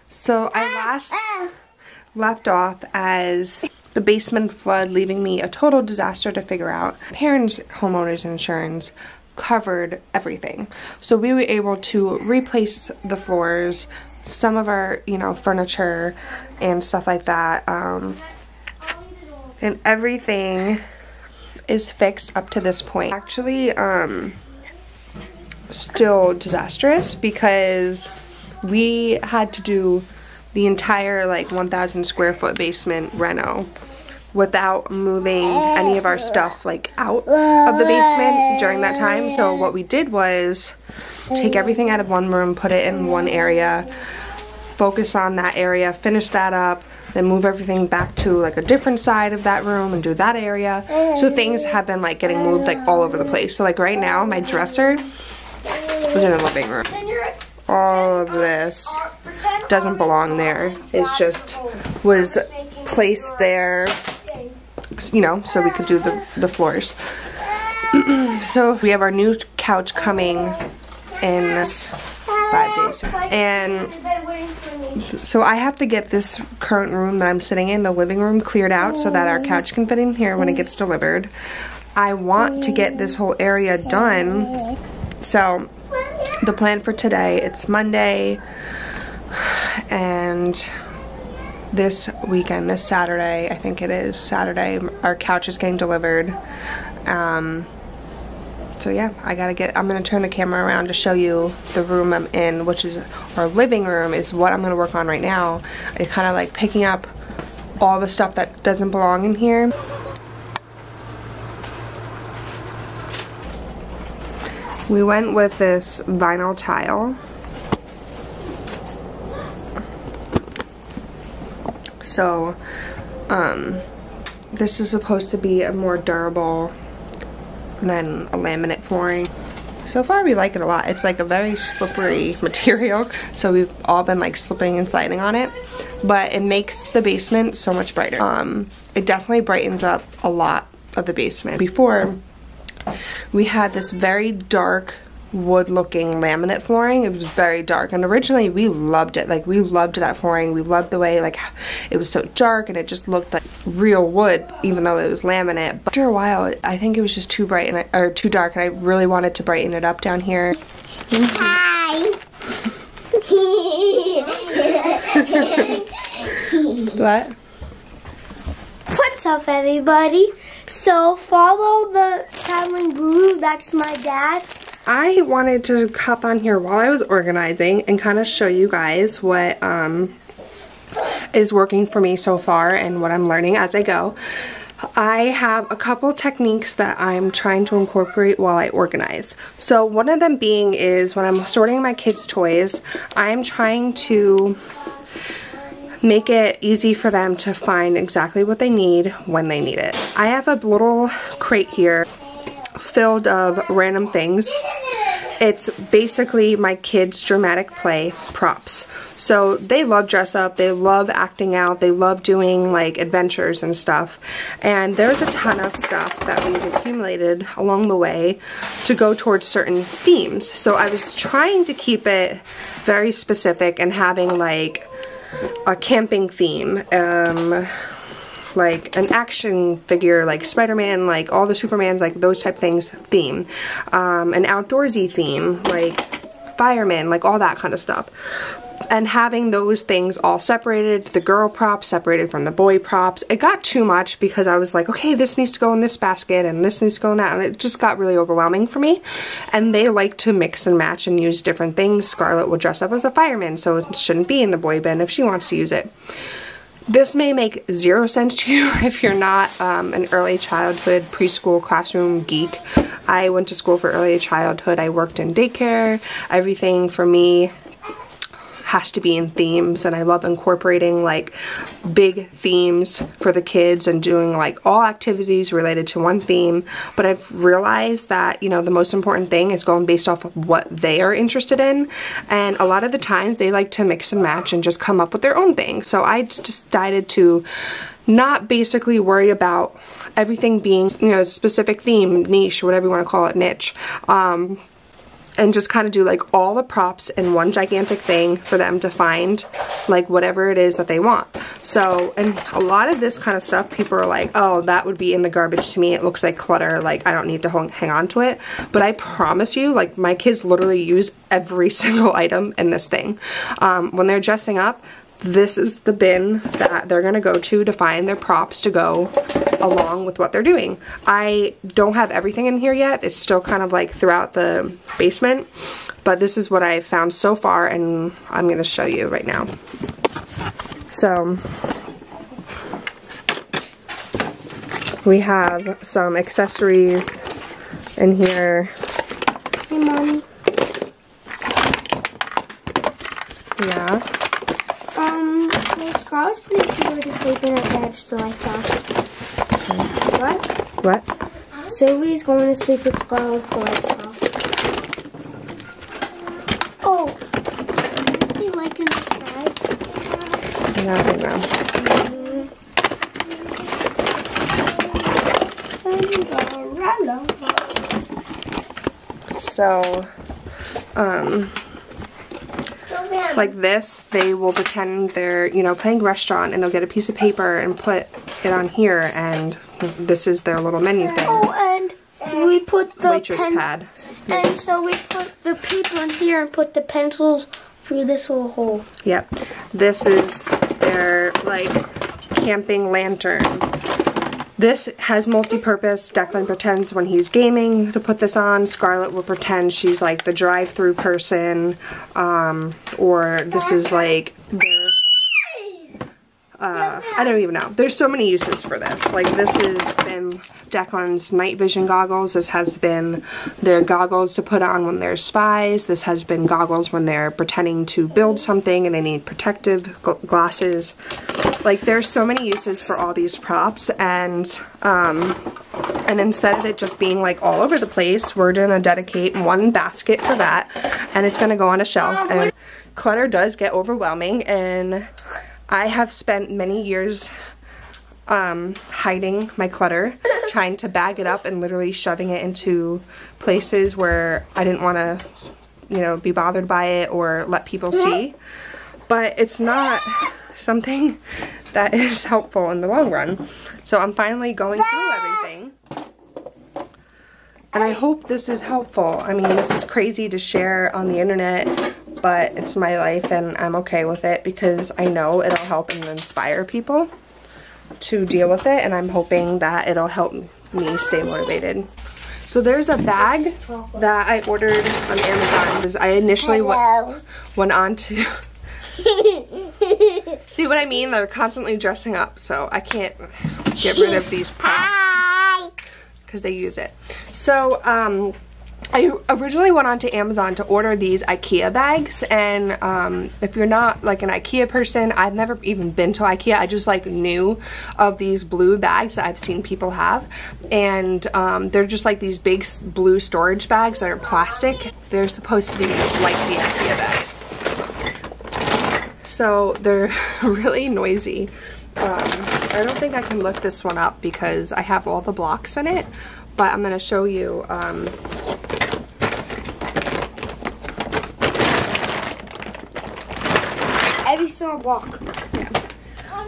So I last left off as the basement flood, leaving me a total disaster to figure out. Parents' homeowners insurance covered everything. So we were able to replace the floors, some of our, you know, furniture and stuff like that. And everything is fixed up to this point. Actually, still disastrous because we had to do the entire like 1,000 square foot basement reno without moving any of our stuff like out of the basement during that time. So what we did was take everything out of one room, put it in one area, focus on that area, finish that up, then move everything back to like a different side of that room and do that area. So things have been like getting moved like all over the place. So like right now my dresser was in the living room. All of this doesn't belong there. It's just was placed there, you know, so we could do the floors. So we have our new couch coming in 5 days. And so I have to get this current room that I'm sitting in, the living room, cleared out so that our couch can fit in here when it gets delivered. I want to get this whole area done. So the plan for today, it's Monday, and this weekend, this Saturday, I think it is Saturday, our couch is getting delivered. So yeah, I'm gonna turn the camera around to show you the room I'm in, which is our living room, is what I'm gonna work on right now. It's kind of like picking up all the stuff that doesn't belong in here. We went with this vinyl tile. So, this is supposed to be a more durable than a laminate flooring. So far we like it a lot. It's like a very slippery material, so we've all been like slipping and sliding on it, but it makes the basement so much brighter. It definitely brightens up a lot of the basement. Before, we had this very dark wood looking laminate flooring. It was very dark, and originally we loved it. Like, we loved that flooring. We loved the way like it was so dark and it just looked like real wood even though it was laminate. But after a while I think it was just too bright or too dark, and I really wanted to brighten it up down here. Hi. What? What's up, everybody? So follow the traveling guru. That's my dad. I wanted to hop on here while I was organizing and kind of show you guys what is working for me so far and what I'm learning as I go. I have a couple techniques that I'm trying to incorporate while I organize. So one of them being is when I'm sorting my kids' toys, I'm trying to make it easy for them to find exactly what they need when they need it. I have a little crate here filled of random things. It's basically my kids' dramatic play props. So they love dress up, they love acting out, they love doing like adventures and stuff. And there's a ton of stuff that we've accumulated along the way to go towards certain themes. So I was trying to keep it very specific and having like a camping theme, like an action figure like Spider-Man, like all the Supermans, like those type things theme, an outdoorsy theme like firemen, like all that kind of stuff. And having those things all separated, the girl props separated from the boy props. It got too much because I was like, okay, this needs to go in this basket and this needs to go in that, and it just got really overwhelming for me. And they like to mix and match and use different things. Scarlett will dress up as a fireman, so it shouldn't be in the boy bin if she wants to use it. This may make zero sense to you if you're not an early childhood preschool classroom geek. I went to school for early childhood. I worked in daycare. Everything for me has to be in themes, and I love incorporating like big themes for the kids and doing like all activities related to one theme. But I've realized that, you know, the most important thing is going based off of what they are interested in, and a lot of the times they like to mix and match and just come up with their own thing. So I just decided to not basically worry about everything being, you know, a specific theme, niche, whatever you want to call it, niche. and just kind of do like all the props in one gigantic thing for them to find like whatever it is that they want. So, and a lot of this kind of stuff, people are like, oh, that would be in the garbage to me. It looks like clutter. Like, I don't need to hang on to it. But I promise you, like, my kids literally use every single item in this thing. When they're dressing up, this is the bin that they're gonna go to find their props to go along with what they're doing. I don't have everything in here yet. It's still kind of like throughout the basement, but this is what I've found so far, and I'm gonna show you right now. So we have some accessories in here. Hey, Mommy. Yeah. Scarlett's pretty sure to sleep in her bed, so I thought. What? What? Sylvie's going to sleep with Scarlett, so I thought. Oh, is he like in the sky? Nothing now. So, like this, they will pretend they're, you know, playing restaurant, and they'll get a piece of paper and put it on here, and this is their little menu thing. Oh, and we put the waitress pad. And so we put the paper in here and put the pencils through this little hole. Yep. This is their, like, camping lantern. This has multi-purpose. Declan pretends when he's gaming to put this on. Scarlett will pretend she's like the drive-through person, or this is like their, I don't even know. There's so many uses for this. Like, this has been Declan's night vision goggles. This has been their goggles to put on when they're spies. This has been goggles when they're pretending to build something and they need protective glasses. Like, there's so many uses for all these props, and instead of it just being like all over the place, we're gonna dedicate one basket for that, and it's gonna go on a shelf. And clutter does get overwhelming, and I have spent many years hiding my clutter, trying to bag it up and literally shoving it into places where I didn't want to, you know, be bothered by it or let people see. But it's not something that is helpful in the long run. So I'm finally going through everything, and I hope this is helpful. I mean, this is crazy to share on the internet, but it's my life, and I'm okay with it because I know it'll help and inspire people to deal with it, and I'm hoping that it'll help me stay motivated. So there's a bag that I ordered on Amazon because I initially went on to see what I mean? They're constantly dressing up, so I can't get rid of these props because they use it. So I originally went on to Amazon to order these IKEA bags, and if you're not like an IKEA person, I've never even been to IKEA. I just like knew of these blue bags that I've seen people have, and they're just like these big blue storage bags that are plastic. They're supposed to be like the IKEA bags. So they're really noisy. I don't think I can lift this one up because I have all the blocks in it, but I'm going to show you every single block. Yeah.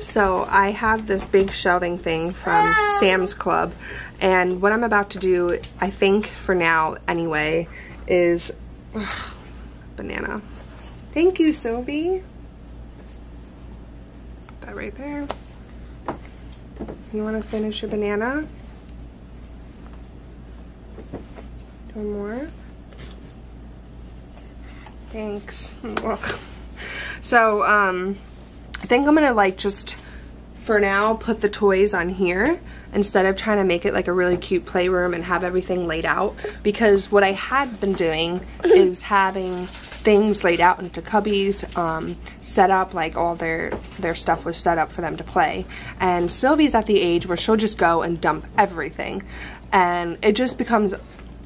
So I have this big shelving thing from Sam's Club, and what I'm about to do, I think for now anyway, is banana. Thank you, Sylvie. That right there. You want to finish your banana? One more. Thanks. So I think I'm gonna like just for now put the toys on here instead of trying to make it like a really cute playroom and have everything laid out, because what I had been doing is having things laid out into cubbies, set up, like all their stuff was set up for them to play. And Sylvie's at the age where she'll just go and dump everything, and it just becomes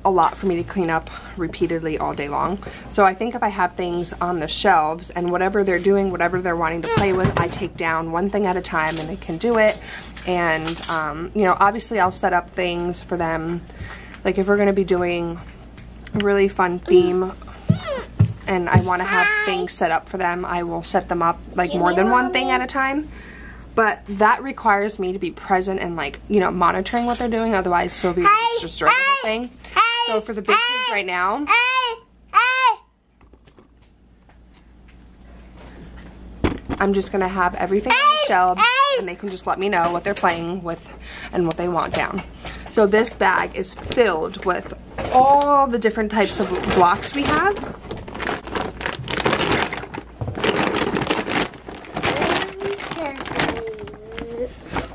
a lot for me to clean up repeatedly all day long. So I think if I have things on the shelves and whatever they're doing, whatever they're wanting to play with, I take down one thing at a time and they can do it. And you know, obviously I'll set up things for them, like if we're going to be doing really fun theme and I want to have things set up for them, I will set them up like more than one thing at a time. But that requires me to be present and like, you know, monitoring what they're doing. Otherwise, Sylvia would just destroy the whole thing. So for the big kids right now, I'm just going to have everything on the shelves and they can just let me know what they're playing with and what they want down. So this bag is filled with all the different types of blocks we have.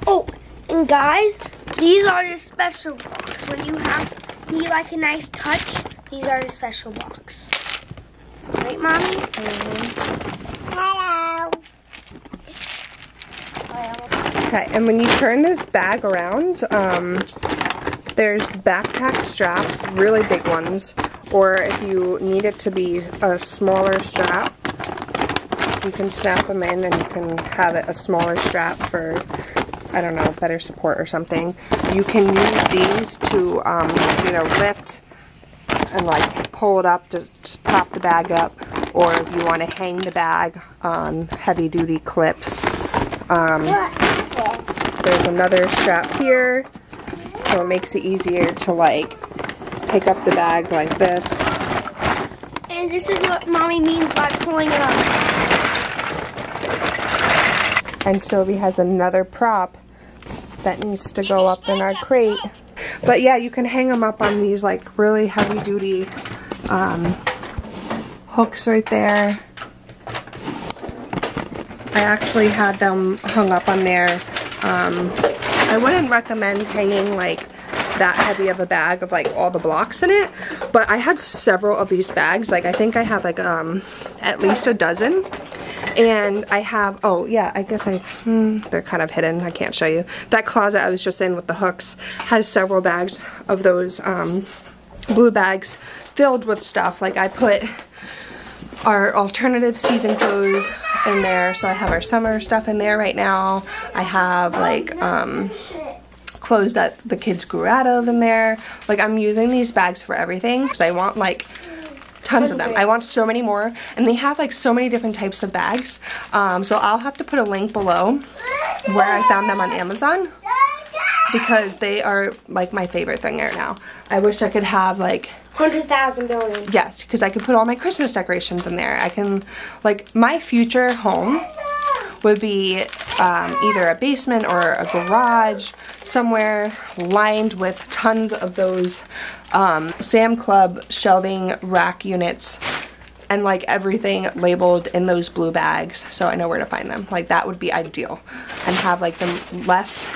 Oh, and guys, these are the special blocks. When you need like a nice touch, these are the special blocks. Right, Mommy? Hello. Okay, and when you turn this bag around, there's backpack straps, really big ones, or if you need it to be a smaller strap, you can snap them in and you can have it a smaller strap for, I don't know, better support or something. You can use these to, you know, lift and like pull it up to prop the bag up, or if you want to hang the bag on heavy duty clips. There's another strap here, so it makes it easier to like pick up the bag like this. And this is what Mommy means by pulling it up. And Sylvie has another prop that needs to go up in our crate. But yeah, you can hang them up on these like really heavy duty hooks right there. I actually had them hung up on there. I wouldn't recommend hanging like that heavy of a bag of like all the blocks in it, but I had several of these bags. Like I think I have like at least a dozen. And I have, oh yeah, I guess they're kind of hidden, I can't show you. That closet I was just in with the hooks has several bags of those blue bags filled with stuff. Like I put our alternative season clothes in there, so I have our summer stuff in there right now. I have like clothes that the kids grew out of in there. Like I'm using these bags for everything because I want like tons of them. I want so many more, and they have like so many different types of bags. So I'll have to put a link below where I found them on Amazon because they are like my favorite thing right now. I wish I could have like 100,000 billion. Yes, because I could put all my Christmas decorations in there. I can, like, my future home would be either a basement or a garage somewhere lined with tons of those Sam Club shelving rack units and like everything labeled in those blue bags so I know where to find them. Like that would be ideal. And have like some less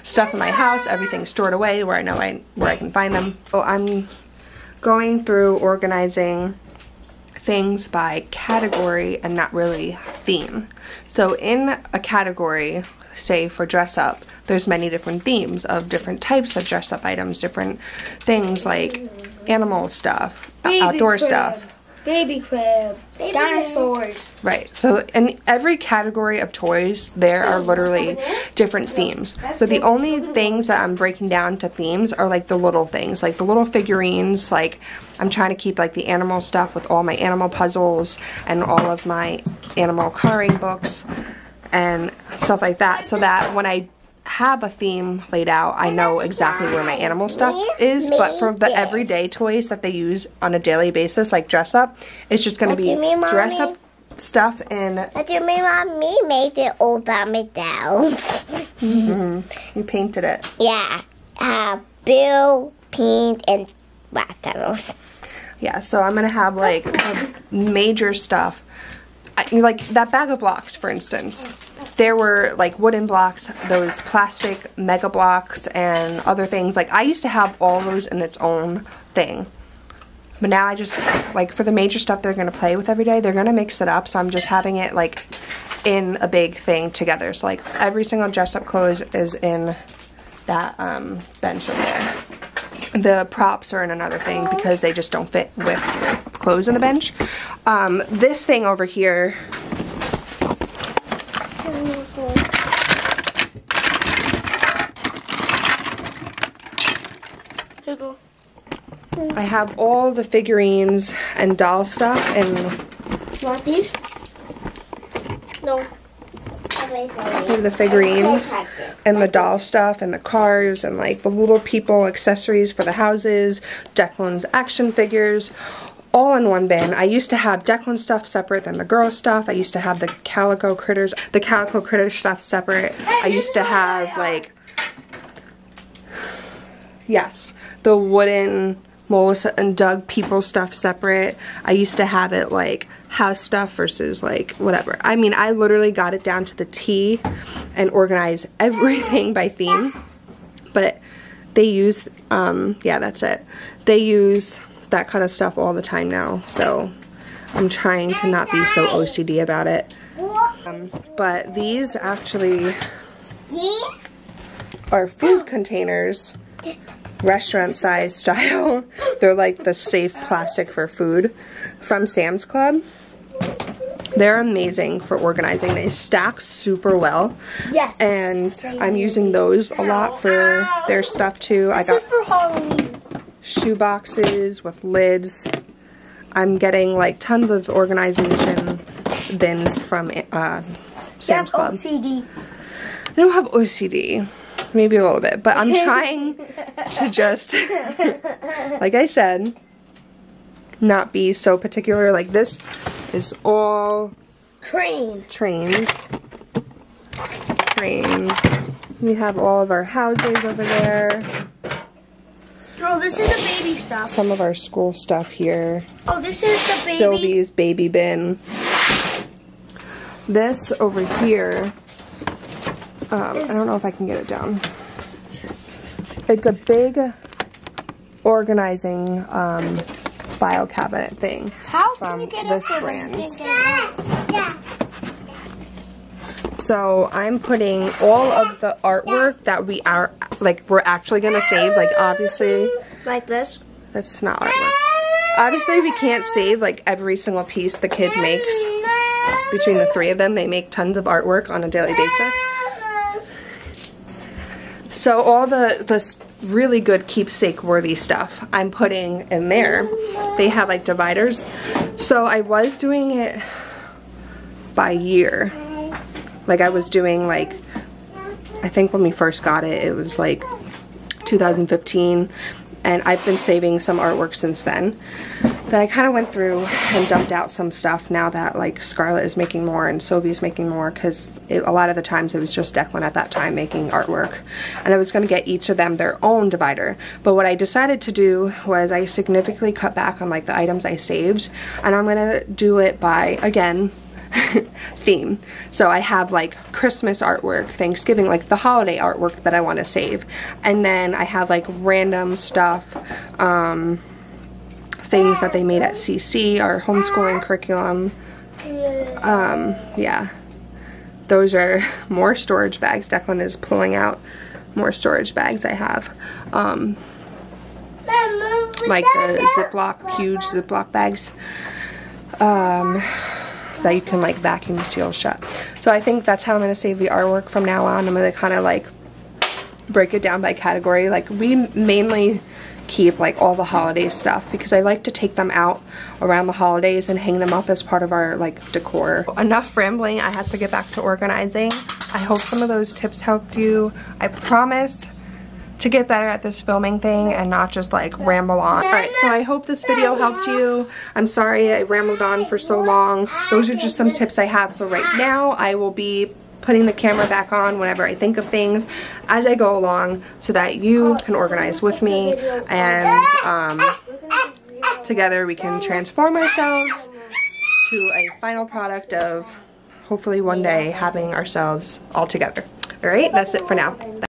stuff in my house, everything stored away where I know where I can find them. So I'm going through organizing things by category and not really theme. So in a category, say for dress up, there's many different themes of different types of dress up items, different things like animal stuff, outdoor stuff. Baby crib, dinosaurs. Right, so in every category of toys, there are literally different themes. So the only things that I'm breaking down to themes are like the little things, like the little figurines. Like I'm trying to keep like the animal stuff with all my animal puzzles and all of my animal coloring books and stuff like that, so that when I have a theme laid out, I know exactly where my animal stuff is. But for the everyday toys that they use on a daily basis, like dress up, it's just going to be dress up stuff in... What do you mean, Mommy made it all by myself? You painted it. Yeah. Blue, pink, and black tunnels. Yeah, so I'm going to have like major stuff. Like that bag of blocks, for instance, there were like wooden blocks, those plastic mega blocks, and other things. Like I used to have all those in its own thing, but now I just, like for the major stuff they're going to play with every day, they're going to mix it up, so I'm just having it like in a big thing together. So like every single dress up clothes is in that bench over there. The props are in another thing because they just don't fit with clothes in the bench. This thing over here, I have all the figurines and doll stuff and... You want these? No. The figurines and the doll stuff and the cars and like the little people accessories for the houses, Declan's action figures, all in one bin. I used to have Declan stuff separate than the girl stuff. I used to have the calico critter stuff separate. I used to have like, yes, the wooden Melissa and Doug people stuff separate. I used to have it like house stuff versus like whatever. I mean, I literally got it down to the T and organized everything by theme. But they use, yeah, that's it. They use that kind of stuff all the time now. So I'm trying to not be so OCD about it. But these actually are food containers. Restaurant size style. They're like the safe plastic for food from Sam's Club. They're amazing for organizing. They stack super well. Yes. And I'm using those a lot for their stuff too. I got for Halloween shoe boxes with lids. I'm getting like tons of organization bins from Sam's Club. OCD. I don't have OCD. Maybe a little bit, but I'm trying to just, like I said, not be so particular. Like this is all trains. We have all of our houses over there. Oh, this is the baby stuff. Some of our school stuff here. Oh, this is the baby. Sylvie's baby bin. This over here. I don't know if I can get it down. It's a big organizing file cabinet thing. How from can you get this brand. So I'm putting all of the artwork that we are we're actually gonna save. Like obviously, like this. That's not artwork. Obviously, we can't save like every single piece the kid makes. Between the three of them, they make tons of artwork on a daily basis. So all the really good keepsake worthy stuff I'm putting in there. They have like dividers. So I was doing it by year. Like I was doing like, I think when we first got it, it was like 2015. And I've been saving some artwork since then. But I kind of went through and dumped out some stuff now that like Scarlett is making more and Sylvie's making more, because a lot of the times it was just Declan at that time making artwork. And I was going to get each of them their own divider. But what I decided to do was I significantly cut back on like the items I saved. And I'm going to do it by, again, theme. So I have like Christmas artwork, Thanksgiving, like the holiday artwork that I want to save, and then I have like random stuff, things that they made at CC, our homeschooling curriculum. Yeah, those are more storage bags. Declan is pulling out more storage bags I have. Like the Ziploc, huge Ziploc bags. That you can like vacuum seal shut. So I think that's how I'm going to save the artwork from now on. I'm going to kind of like break it down by category. Like we mainly keep like all the holiday stuff because I like to take them out around the holidays and hang them up as part of our like decor. Enough rambling, I have to get back to organizing. I hope some of those tips helped you. I promise to get better at this filming thing and not just like ramble on. Alright, so I hope this video helped you. I'm sorry I rambled on for so long. Those are just some tips I have for right now. I will be putting the camera back on whenever I think of things as I go along so that you can organize with me and together we can transform ourselves to a final product of hopefully one day having ourselves all together. Alright, that's it for now.